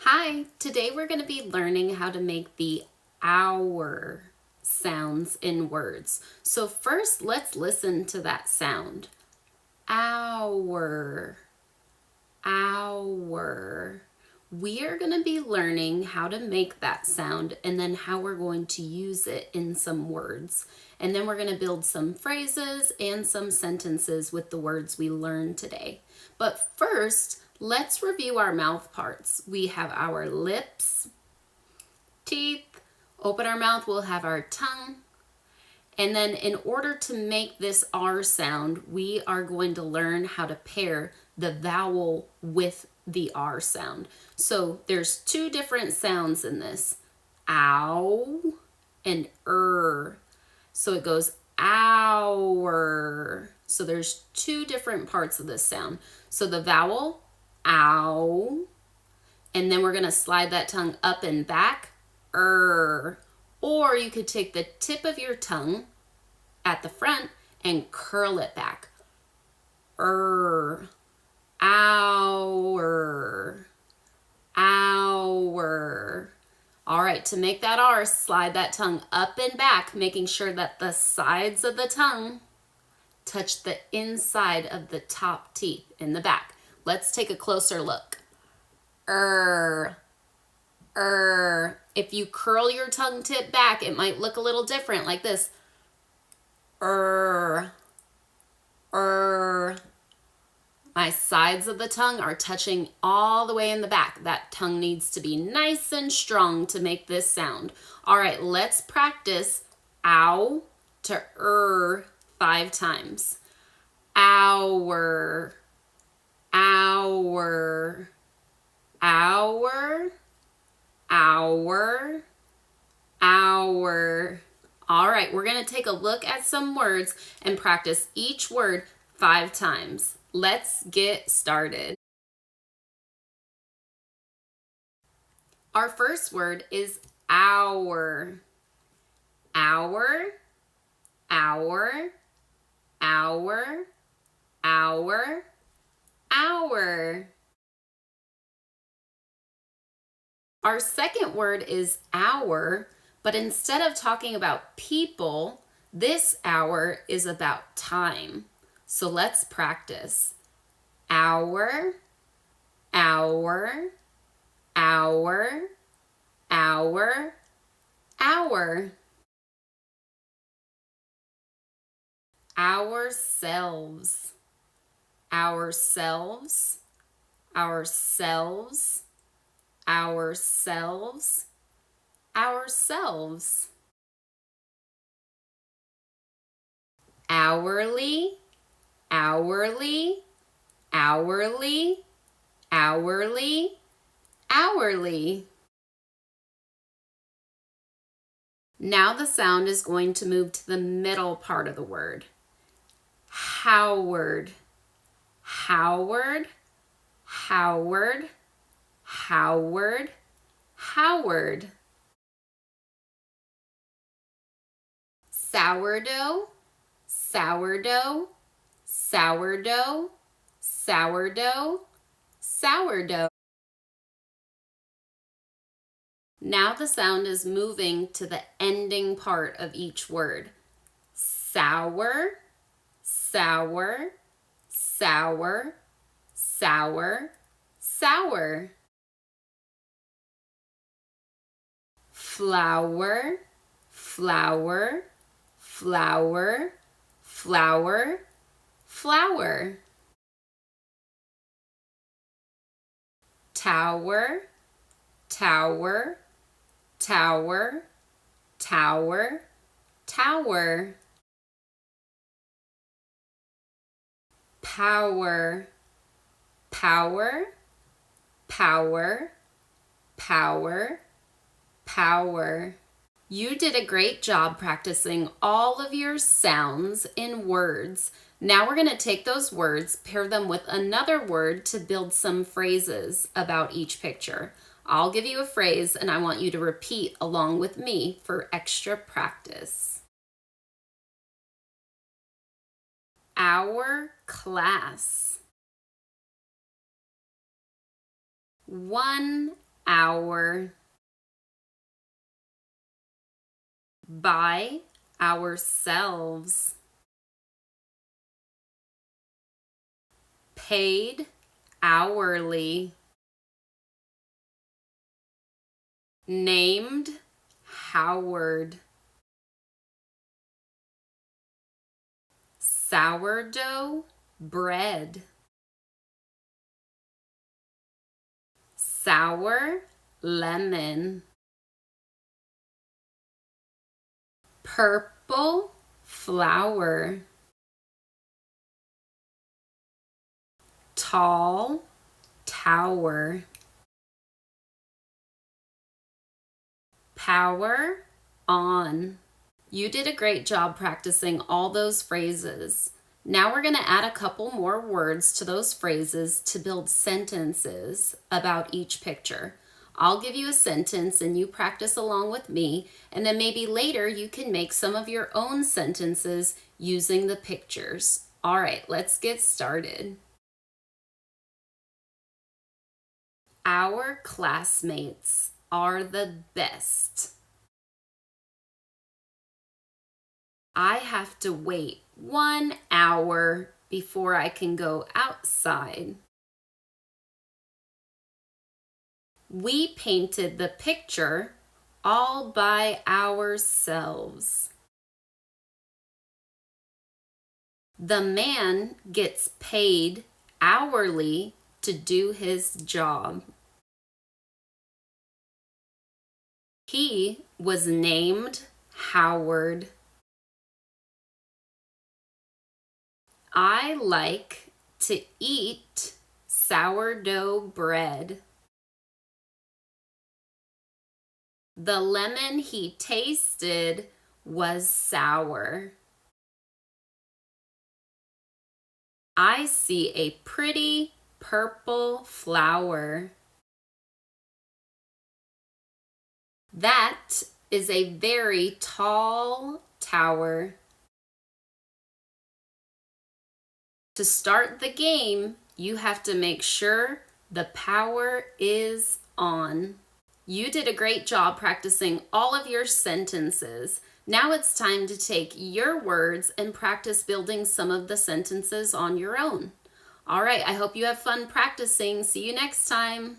Hi, today we're going to be learning how to make the hour sounds in words. So first, let's listen to that sound. Hour, hour. We are going to be learning how to make that sound and then how we're going to use it in some words. And then we're going to build some phrases and some sentences with the words we learned today. But first, let's review our mouth parts. We have our lips, teeth. Open our mouth, we'll have our tongue. And then in order to make this R sound, we are going to learn how to pair the vowel with the R sound. So there's two different sounds in this, ow and So it goes hour. So there's two different parts of this sound. So the vowel, ow, and then we're gonna slide that tongue up and back, Or you could take the tip of your tongue at the front and curl it back. Hour, hour. All right, to make that R, slide that tongue up and back, making sure that the sides of the tongue touch the inside of the top teeth in the back. Let's take a closer look. If you curl your tongue tip back, it might look a little different, like this. My sides of the tongue are touching all the way in the back. That tongue needs to be nice and strong to make this sound. All right, let's practice ow to 5 times. Hour, hour, hour, hour, hour. All right, we're going to take a look at some words and practice each word 5 times. Let's get started. Our first word is hour. Hour, hour, hour, hour, hour. Our second word is hour, but instead of talking about people, this hour is about time. So let's practice. Hour, hour, hour, hour, hour. Ourselves, ourselves, ourselves, ourselves, ourselves. Hourly, hourly, hourly, hourly, hourly. Now the sound is going to move to the middle part of the word. Howard, Howard, Howard, Howard, Howard. Sourdough, sourdough, sourdough, sourdough, sourdough. Now the sound is moving to the ending part of each word. Sour, sour, sour, sour, sour. Flower, flower, flower, flower, flower. Tower, tower, tower, tower, tower. Power, power, power, power, power. You did a great job practicing all of your sounds in words. Now we're going to take those words, pair them with another word to build some phrases about each picture. I'll give you a phrase and I want you to repeat along with me for extra practice. Our class. One our, by ourselves, paid hourly, named Howard, sourdough bread, sour lemon, purple flower, tall tower, power on. You did a great job practicing all those phrases. Now we're going to add a couple more words to those phrases to build sentences about each picture. I'll give you a sentence and you practice along with me, and then maybe later you can make some of your own sentences using the pictures. All right, let's get started. Our classmates are the best. I have to wait 1 hour before I can go outside. We painted the picture all by ourselves. The man gets paid hourly to do his job. He was named Howard. I like to eat sourdough bread. The lemon he tasted was sour. I see a pretty purple flower. That is a very tall tower. To start the game, you have to make sure the power is on. You did a great job practicing all of your sentences. Now it's time to take your words and practice building some of the sentences on your own. All right, I hope you have fun practicing. See you next time.